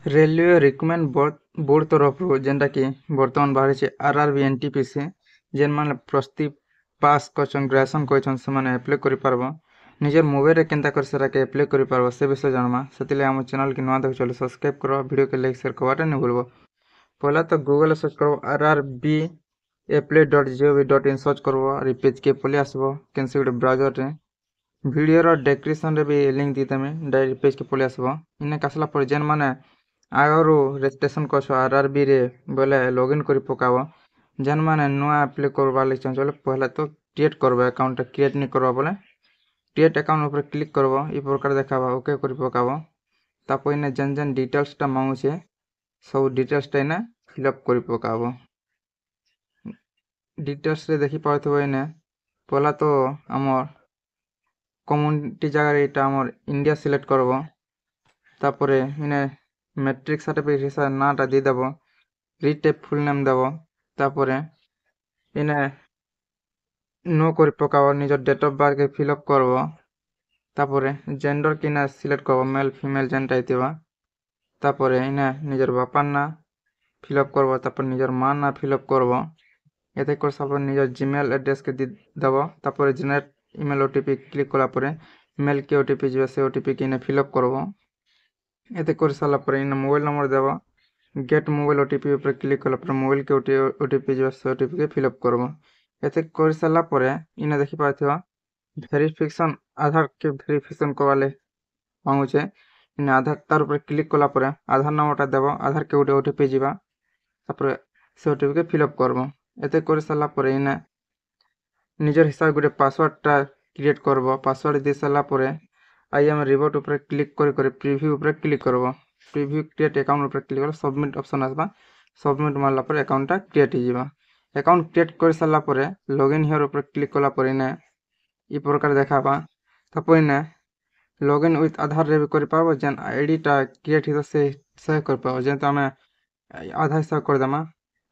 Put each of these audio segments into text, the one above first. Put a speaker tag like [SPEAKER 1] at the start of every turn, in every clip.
[SPEAKER 1] Railway recruitment board तरफ जेनटा कि बर्तमान बाहरी आरआरबी एनटीपीसी जेन माने प्रस्ती पास करछन ग्रेजुएशन करछन से माने अप्लाई करि पारबो निजर मोबाइल रे केनता कर सेरा के अप्लाई करि पारबो से विषय जानमा सेतिले हम चैनल के नवा देख चलो सब्सक्राइब करो वीडियो के लाइक शेयर करवाटा नहीं भूलबो। पहला तो गूगल सर्च करो आरआरबी apply.gov.in सर्च करबो और पेज के पले आसबो केनसे गुटे ब्राउजर रे वीडियो रो डिस्क्रिप्शन रे भी लिंक दी तमे डायरेक्ट पेज के पले आसबो इने कासला पर जेन माने आगरू रजिस्ट्रेशन करछ आरआरबी रे बोले लॉगिन करि पकाबो जेन माने नुआ अप्लाई करबा ले चाहले पहला तो क्रिएट करबो अकाउंट क्रिएट नहीं करबो बोले क्रिएट अकाउंट ऊपर क्लिक करबो ई प्रकार देखाबो ओके करि पकाबो तापर इने जेन जेन डिटेल्स टा मांगु छे सब डिटेल्स टा इने फिलअप करि पकाबो डिटेल्स रे देखि पाथबो इने पहला तो हमर कम्युनिटी जगह एटा हमर इंडिया सिलेक्ट करबो तापर इने मैट्रिक सर्टिफिकेट हिसाब नाटा दी देबो रिटेप फुल नेम देबो तापर इने नो करि पकाबो निजर डेट ऑफ बर्थ के फिलअप करबो तापर जेंडर किना सिलेक्ट करबो मेल फीमेल जेनटा हितबा तापर इने निजर बापा ना फिलअप करबो तापर निजर मां ना फिलअप करबो एते कर सब निजर जीमेल एड्रेस के दी देबो तापर जनरेट ईमेल ओटीपी क्लिक कला परे मेल के ओटीपी जे से ओटीपी के इने फिलअप करबो एते कर साला पर इन मोबाइल नंबर देबो गेट मोबाइल ओटीपी ऊपर क्लिक कला पर मोबाइल के ओटीपी जे से ओटीपी के फिलअप करबो एते कर साला पर इने देखि पाथिबा वेरिफिकेशन आधार के वेरिफिकेशन करवाले मांगु छे इन आधार तार ऊपर क्लिक कला पर आधार नंबरटा देबो आधार के ओटीपी जीवा तापर से ओटीपी के फिलअप करबो एते कर साला पर इने निजर हिसाब गुटे पासवर्डटा क्रिएट करबो पासवर्ड दे साला पर आई एम रिवर्ट ऊपर क्लिक कर प्रीव्यू ऊपर क्लिक करबो प्रीव्यू क्रिएट अकाउंट ऊपर क्लिक कर सबमिट ऑप्शन आसबा सबमिट मारला पर अकाउंटटा क्रिएट हिजिबा अकाउंट क्रिएट कर साला पर लॉगिन हियर ऊपर क्लिक कला पर इने ई प्रकार देखाबा तापर इने लॉगिन विथ आधार रे भी कर पाबो जेन आईडी टा क्रिएट हितो से कर पाबो जेन त हमें आधार हिसाब कर देमा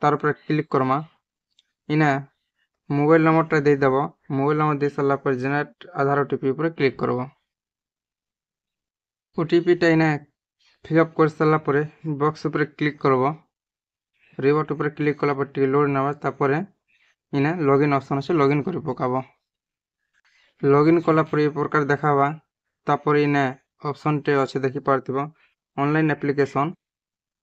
[SPEAKER 1] तार ऊपर क्लिक करमा इने मोबाइल नंबर टा दे देबो मोबाइल नंबर दे साला पर जनरेट आधार ओटीपी ऊपर क्लिक करबो ओटीपी टा इने फिलअप कर साला पर बॉक्स ऊपर क्लिक करबो रिवर्ट ऊपर क्लिक कला पर टी लोड नबा तापर इने लॉगिन ऑप्शन আছে लॉगिन करि पकाबो लॉगिन कला पर ई प्रकार देखाबा तापर इने ऑप्शन टे আছে देखि पारथिबो ऑनलाइन एप्लीकेशन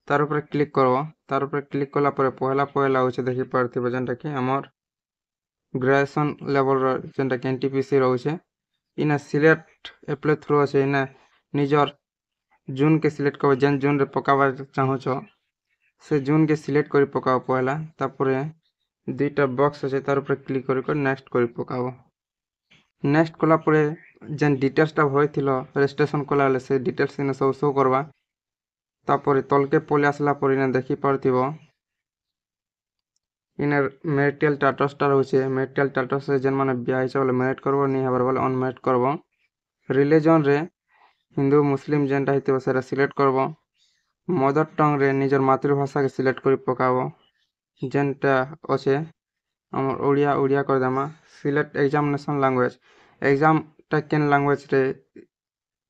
[SPEAKER 1] तार ऊपर क्लिक करबो तार ऊपर क्लिक कला पर पहला होचे देखि पारथिबो जेनटा कि हमर ग्रेजुएशन लेवल जेनटा कि एनटीपीसी रहउचे इने सिलेक्ट अप्लाई थ्रू আছে इने निजर जून के सिलेक्ट करबो जेन जून रे पकाबा चाहो छ से जून के सिलेक्ट करि पकाबो पहला तापर दुईटा बॉक्स আছে तार ऊपर क्लिक कर नेक्स्ट करि पकाबो नेक्स्ट कला पर जेन डिटेल्स टा होइथिलो रजिस्ट्रेशन कला से डिटेल्स इने सब शो करबा तापर तलके पले आसला पर इने देखि पारथिबो इने मैरिटल स्टेटस टा रहउचे मैरिटल स्टेटस से जेन माने ब्याह छ बोले मैरिट करबो नहीं हबर बोले अनमैरिड करबो रिलीजन रे हिंदू मुस्लिम जेनटा हितबो सेरा सिलेक्ट करबो मदर टंग रे निजर मातृभाषा के सिलेक्ट करि पकाबो जेनटा अछि हमर ओडिया कर देमा सिलेक्ट एग्जामिनेशन लैंग्वेज एग्जाम टा केन लैंग्वेज रे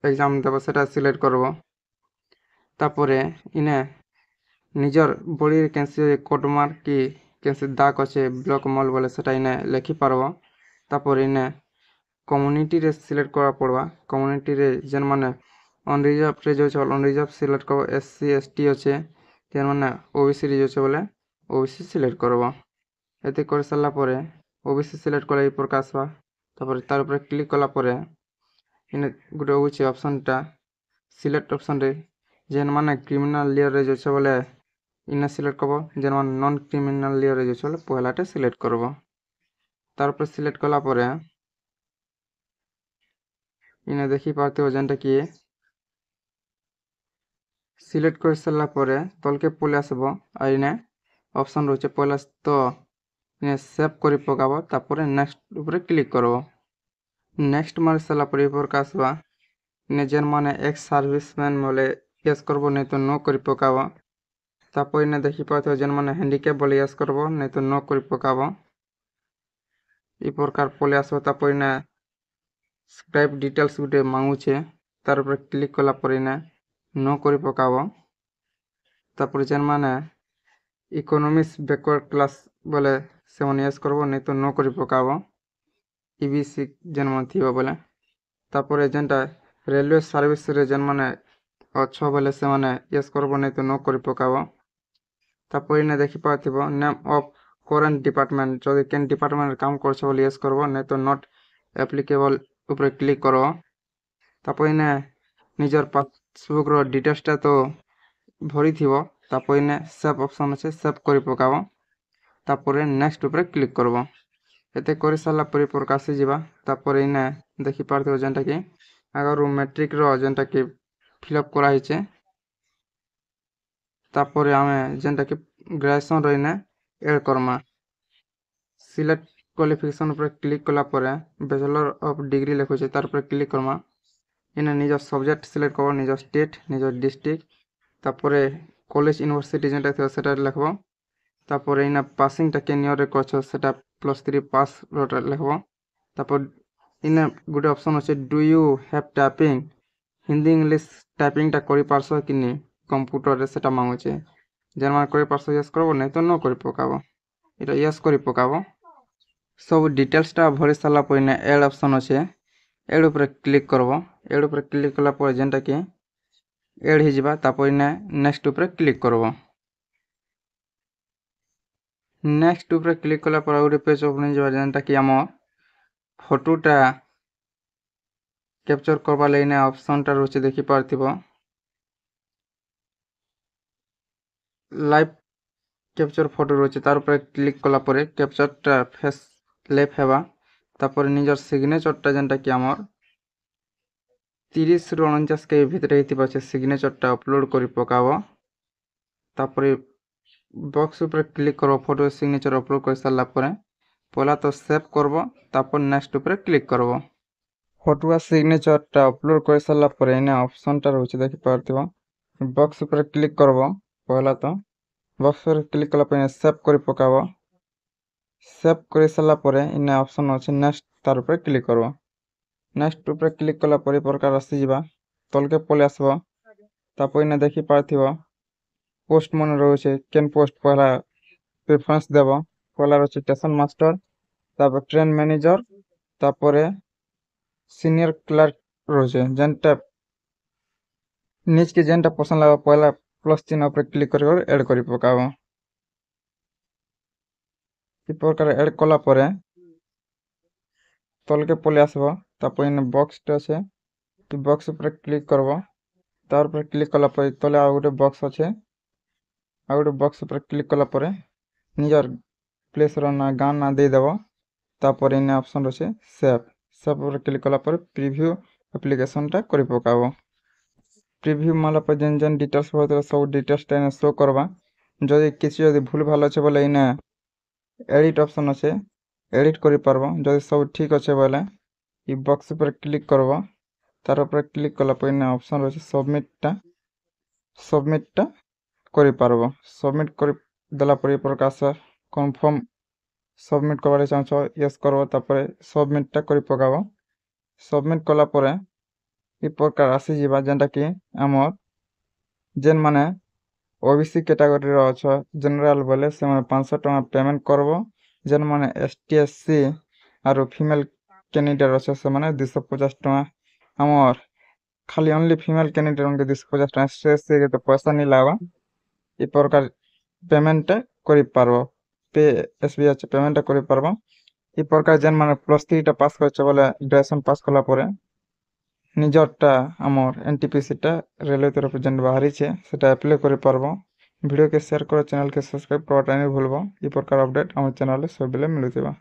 [SPEAKER 1] एग्जाम देबो सेटा सिलेक्ट करबो तापर इने निजर बॉडी कैंसे कोड मार्क की कैंसे दाग अछि ब्लॉक मॉल बोले सेटा इने लिखि पारबो तापर इने कम्युनिटी रे सिलेक्ट करा पड़बा कम्युनिटी रे जेन माने अनरिजर्व रे जो छ अनरिजर्व सिलेक्ट करबो एससी एसटी अछि जेन माने ओबीसी रे जो छ बोले ओबीसी सिलेक्ट करबो एते कर साला पर ओबीसी सिलेक्ट करा ई प्रकार बा तापर तार ऊपर क्लिक कला पर इने गुटे होचे ऑप्शन टा सिलेक्ट ऑप्शन रे जेन माने क्रिमिनल लेयर रे जो छ बोले इने सिलेक्ट करबो जेन माने नॉन क्रिमिनल लेयर रे जो छ बोले पहलाटे सिलेक्ट करबो तार ऊपर सिलेक्ट कला पर इने देखि पाते हो जेनटा कि सिलेक्ट कर साला पर तलके पले आसबो आ इने ऑप्शन रहउचे पहला तो इने सेव करि पकाबो तापर नेक्स्ट ऊपर क्लिक करबो नेक्स्ट मार साला पर ई प्रकार आसबा इने जेन माने एक्स सर्विसमैन बोले यस करबो नहीं तो नो करि पकाबो तापर इने देखि पाते हो जेन माने हैंडिकैप बोले यस करबो नहीं तो नो करि पकाबो ई प्रकार पले आसबो तापर इने स्क्राइब डिटेल्स गुटे मांगु छे तार ऊपर क्लिक कला पर इने नो करि पकाबो ତାପରେ ଯେନ୍ମାନେ ଇକୋନୋମିକ୍ସ ବ୍ୟାକୱାର୍ଡ କ୍ଲାସ୍ ବୋଲେ ସେମାନେ ୟେସ୍ କରବ ନାଇଁ ତ ନ କରି ପକାବ ଇବିସି ଯେନ୍ମାନେ ଥିବ ବୋଲେ। ତାପରେ ଯେନ୍ଟା ରେଲୱେ ସର୍ଭିସରେ ଯେନ୍ମାନେ ଅଛ ବୋଲେ ସେମାନେ ୟେସ୍ କରବ ନାଇଁ ତ ନ କରି ପକାବ। ତାପରେ ଇନେ ଦେଖିପାରୁଥିବ ନେମ୍ ଅଫ୍ କରେଣ୍ଟ ଡିପାର୍ଟମେଣ୍ଟ ଯଦି କେନ୍ ଡିପାର୍ଟମେଣ୍ଟରେ କାମ କରୁଛ ବୋଲି ୟେସ୍ କରବ ନାଇଁ ତ ନଟ୍ ଆପ୍ଲିକେବଲ୍ ଉପରେ କ୍ଲିକ୍ କରବ। ତାପରେ ଇନେ ନିଜର ପାସବୁକ୍ର ଡିଟେଲ୍ସଟା ତ ଭରିଥିବ। ତାପରେ ଇନେ ସେଭ୍ ଅପସନ୍ ଅଛି, ସେଭ୍ କରି ପକାବ। ତାପରେ ନେକ୍ସଟ ଉପରେ କ୍ଲିକ୍ କରବ। ଏତେ କରି ସାରିଲା ପରେ ଏପରକୁ ଆସିଯିବା। ତାପରେ ଇନେ ଦେଖିପାରୁଥିବ ଯେନ୍ଟାକି ଆଗରୁ ମେଟ୍ରିକ୍ର ଯେନ୍ଟାକି ଫିଲ୍ଅପ୍ କରାହେଇଛେ। ତାପରେ ଆମେ ଯେନ୍ଟାକି ଗ୍ରାଜୁଏସନ୍ର ଇନେ ଏଡ଼୍ କର୍ମା। ସିଲେକ୍ଟ କ୍ୱାଲିଫିକେସନ୍ ଉପରେ କ୍ଲିକ୍ କଲା ପରେ ବ୍ୟାଚଲର ଅଫ୍ ଡିଗ୍ରୀ ଲେଖୁଛେ ତାର ଉପରେ କ୍ଲିକ୍ କର୍ମା। ଇନେ ନିଜ ସବଜେକ୍ଟ ସିଲେକ୍ଟ କରବ, ନିଜ ଷ୍ଟେଟ୍, ନିଜ ଡିଷ୍ଟ୍ରିକ୍ଟ, ତାପରେ କଲେଜ ୟୁନିଭର୍ସିଟି ଯେନ୍ଟା ଥିବ ସେଟା ଲେଖବ। ତାପରେ ଇନେ ପାସିଂଟା କେନ୍ ଇୟର୍ରେ କରିଛ ସେଟା +3 ପାସ୍ର ଲେଖବ। ତାପରେ ଇନେ ଗୋଟେ ଅପସନ୍ ଅଛି do you have typing Hindi English ଟାଇପିଂଟା କରିପାରସ କି ନି କମ୍ପ୍ୟୁଟରରେ ସେଟା ମାଗୁଛେ। ଯେନ୍ମାନେ କରିପାରସ ୟେସ୍ କରବ ନାଇଁ ତ ନ କରି ପକାବ। ଏଇଟା ୟେସ୍ କରି ପକାବ। ସବୁ ଡିଟେଲ୍ସଟା ଭରି ସାରିଲା ପରେ ଇନେ ଏଡ୍ ଅପସନ୍ ଅଛେ, ଏଡ୍ ଉପରେ କ୍ଲିକ୍ କରବ। ଏଡ୍ ଉପରେ କ୍ଲିକ୍ କଲା ପରେ ଯେନ୍ଟାକି ଏଡ୍ ହେଇଯିବା। ତାପରେ ଇନେ ନେକ୍ସଟ ଉପରେ କ୍ଲିକ୍ କରବ। ନେକ୍ସଟ ଉପରେ କ୍ଲିକ୍ କଲା ପରେ ଗୋଟେ ପେଜ ଓପନ୍ ହେଇଯିବା ଯେନ୍ଟାକି ଆମ ଫଟୋଟା କ୍ୟାପଚର କରବା ଲାଗି ଇନେ ଅପସନ୍ଟା ରହୁଛେ ଦେଖିପାରୁଥିବ। ଲାଇଭ୍ କ୍ୟାପଚର ଫଟୋ ରହୁଛେ ତାର ଉପରେ କ୍ଲିକ୍ କଲା ପରେ କ୍ୟାପଚରଟା ଫେସ୍ ଲେଫ୍ଟ ହେବା। ତାପରେ ନିଜର ସିଗ୍ନେଚରଟା ଯେନ୍ଟାକି ଆମର 30ରୁ 49 KB ଭିତରେ ହେଇଥିବା ସେ ସିଗ୍ନେଚରଟା ଅପଲୋଡ଼ କରି ପକାବ। ତାପରେ ବକ୍ସ ଉପରେ କ୍ଲିକ୍ କରବ। ଫଟୋ ସିଗ୍ନେଚର ଅପଲୋଡ଼ କରି ସାରିଲା ପରେ ପହଲା ତ ସେଭ୍ କରବ। ତାପରେ ନେକ୍ସଟ ଉପରେ କ୍ଲିକ୍ କରବ। ଫଟୋ ସିଗ୍ନେଚରଟା ଅପଲୋଡ଼ କରି ସାରିଲା ପରେ ଇନେ ଅପସନ୍ଟା ରହୁଛେ ଦେଖିପାରୁଥିବ। ବକ୍ସ ଉପରେ କ୍ଲିକ୍ କରବ। ପହଲା ତ ବକ୍ସ ଉପରେ କ୍ଲିକ୍ କଲା ପରେ ସେଭ୍ କରି ପକାବ। ସେଭ୍ କରି ସାରିଲା ପରେ ଇନେ ଅପସନ୍ ଅଛି ନେକ୍ସଟ ତାର ଉପରେ କ୍ଲିକ୍ କରବ। ନେକ୍ସଟ ଉପରେ କ୍ଲିକ୍ କଲା ପରେ ପ୍ରକାର ଆସିଯିବା ତଲକେ ପଳେଇ ଆସିବ। ତାପରେ ଇନେ ଦେଖିପାରୁଥିବ ପୋଷ୍ଟ ମାନେ ରହୁଛେ କେନ୍ ପୋଷ୍ଟ ପହଲା ପ୍ରିଫରେନ୍ସ ଦେବ। ପହଲା ରହୁଛେ ଷ୍ଟେସନ ମାଷ୍ଟର, ତାପରେ ଟ୍ରେନ୍ ମ୍ୟାନେଜର, ତାପରେ ସିନିୟର କ୍ଲାର୍କ ରହୁଛେ। ଯେନ୍ଟା ନିଜକେ ଯେନ୍ଟା ପସନ୍ଦ ଲାଗବ ପହଲା ପ୍ଲସ୍ ଚିହ୍ନ ଉପରେ କ୍ଲିକ୍ କରି ଏଡ୍ କରି ପକାବ। ଏ ପ୍ରକାର ଏଡ୍ କଲା ପରେ ତଲକେ ପଳେଇ ଆସିବ। ତାପରେ ଇନେ ବକ୍ସଟେ ଅଛେ, ଏ ବକ୍ସ ଉପରେ କ୍ଲିକ୍ କରବ। ତାର ଉପରେ କ୍ଲିକ୍ କଲା ପରେ ତଲେ ଆଉ ଗୋଟେ ବକ୍ସ ଅଛେ, ଆଉ ଗୋଟେ ବକ୍ସ ଉପରେ କ୍ଲିକ୍ କଲା ପରେ ନିଜର ପ୍ଲେସ୍ର ନା ଗାଁ ନା ଦେଇଦେବ। ତାପରେ ଇନେ ଅପସନ୍ ଅଛେ ସେଭ୍। ସେଭ୍ ଉପରେ କ୍ଲିକ୍ କଲା ପରେ ପ୍ରିଭ୍ୟୁ ଆପ୍ଲିକେସନ୍ଟା କରି ପକାବ। ପ୍ରିଭ୍ୟୁ ମାରଲା ପରେ ଯେନ୍ ଯେନ୍ ଡିଟେଲ୍ସ ଭରିଥିବ ସବୁ ଡିଟେଲ୍ସଟା ଇନେ ଶୋ କରବା। ଯଦି କିଛି ଯଦି ଭୁଲ ଭାଲ ଅଛେ ବୋଲେ ଇନେ ଏଡ଼ିଟ୍ ଅପସନ୍ ଅଛେ, ଏଡ଼ିଟ୍ କରିପାରବ। ଯଦି ସବୁ ଠିକ୍ ଅଛେ ବୋଲେ ଇ ବକ୍ସ ଉପରେ କ୍ଲିକ୍ କରବ। ତାର ଉପରେ କ୍ଲିକ୍ କଲା ପରେ ଇନେ ଅପସନ୍ ଅଛି ସବମିଟଟା କରିପାରବ। ସବମିଟ୍ କରି ଦେଲା ପରେ ଏ ପ୍ରକାର ଆସିବା କନଫର୍ମ ସବମିଟ୍ କରବାରେ ଚାହୁଁଛ ୟେସ୍ କରବ। ତାପରେ ସବମିଟଟା କରି ପକାବ। ସବମିଟ୍ କଲା ପରେ ଏ ପ୍ରକାର ଆସିଯିବା ଯେନ୍ଟାକି ଆମର ଯେନ୍ମାନେ OBC କ୍ୟାଟାଗୋରୀର ଅଛ ଜେନେରାଲ ବୋଲେ ସେମାନେ 500 ଟଙ୍କା ପେମେଣ୍ଟ କରବ। ଯେନ୍ମାନେ ST SC ଆରୁ ଫିମେଲ୍ କ୍ୟାଣ୍ଡିଡେଟ୍ ଅଛ ସେମାନେ 250 ଟଙ୍କା। ଆମର୍ ଖାଲି ଓନ୍ଲି ଫିମେଲ୍ କ୍ୟାଣ୍ଡିଡେଟ୍କେ 250 ଟଙ୍କା। SC ତ ପଇସା ନି ଲାଗବା। ଏ ପ୍ରକାର ପେମେଣ୍ଟଟା କରିପାରବ। ପେ SBI ଅଛି ପେମେଣ୍ଟଟା କରିପାରବ। ଏ ପ୍ରକାର ଯେନ୍ମାନେ +3ଟା ପାସ୍ କରିଛ ବୋଲେ ଗ୍ରାଜୁଏସନ୍ ପାସ୍ କଲା ପରେ ନିଜରଟା ଆମର NTPCଟା ରେଲୱେ ତରଫରୁ ଯେନ୍ ବାହାରିଛେ ସେଟା ଆପ୍ଲାଏ କରିପାରବ। ଭିଡ଼ିଓକେ ସେୟାର କର, ଚ୍ୟାନେଲକେ ସବସ୍କ୍ରାଇବ୍ କରବାଟା ନାଇଁ ଭୁଲବ। ଏ ପ୍ରକାର ଅପଡେଟ୍ ଆମ ଚ୍ୟାନେଲରେ ସବୁବେଳେ ମିଳୁଥିବା।